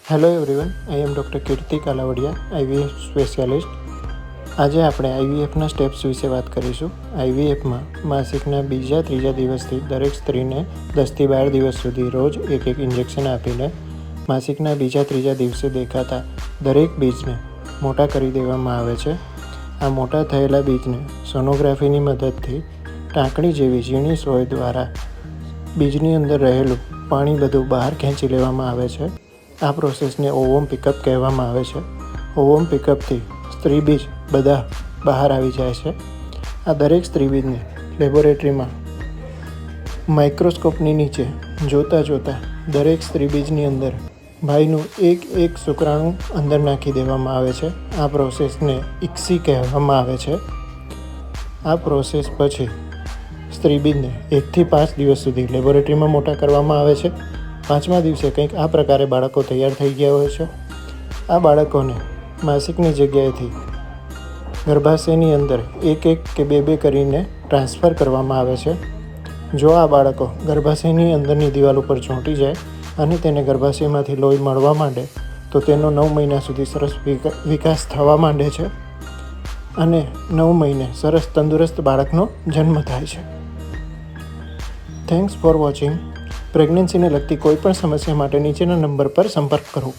Hello everyone, આઈ એમ doctor કીર્તિ Kalavadiya, IVF specialist. આજે આપણે આઈવીએફના steps વિશે વાત કરીશું. આઈવીએફમાં માસિકના બીજા ત્રીજા દિવસથી દરેક સ્ત્રીને 10થી 12 દિવસ સુધી રોજ એક ઇન્જેક્શન આપીને માસિકના બીજા ત્રીજા દિવસે દેખાતા દરેક બીજને મોટા કરી દેવામાં આવે છે. આ મોટા થયેલા બીજને સોનોગ્રાફીની મદદથી ટાંકણી જેવી ઝીણી સોય દ્વારા બીજની અંદર રહેલું પાણી બધું બહાર ખેંચી લેવામાં આવે છે. આ પ્રોસેસને ઓવમ પિકઅપ કહેવામાં આવે છે. ઓવમ પિકઅપથી સ્ત્રી બીજ બધા બહાર આવી જાય છે. આ દરેક સ્ત્રી બીજને લેબોરેટરીમાં માઇક્રોસ્કોપની નીચે જોતાં દરેક સ્ત્રી બીજની અંદર ભાઈનું એક શુક્રાણુ અંદર નાખી દેવામાં આવે છે. આ પ્રોસેસને ઇક્સી કહેવામાં આવે છે. આ પ્રોસેસ પછી સ્ત્રી બીજને 1થી 5 દિવસ સુધી લેબોરેટરીમાં મોટા કરવામાં આવે છે. 5મા દિવસે કંઈક આ પ્રકારે બાળકો તૈયાર થઈ ગયા હોય છે. આ બાળકોને માસિકની જગ્યાએથી ગર્ભાશયની અંદર એક કે બે કરીને ટ્રાન્સફર કરવામાં આવે છે. જો આ બાળકો ગર્ભાશયની અંદરની દિવાલ ઉપર ચોંટી જાય અને તેને ગર્ભાશયમાંથી લોહી મળવા માંડે તો તેનો 9 મહિના સુધી સરસ વિકાસ થવા માંડે છે અને 9 મહિને સરસ તંદુરસ્ત બાળકનો જન્મ થાય છે. Thanks for watching. પ્રેગ્નન્સીને લગતી કોઈપણ સમસ્યા માટે નીચેના નંબર પર સંપર્ક કરો.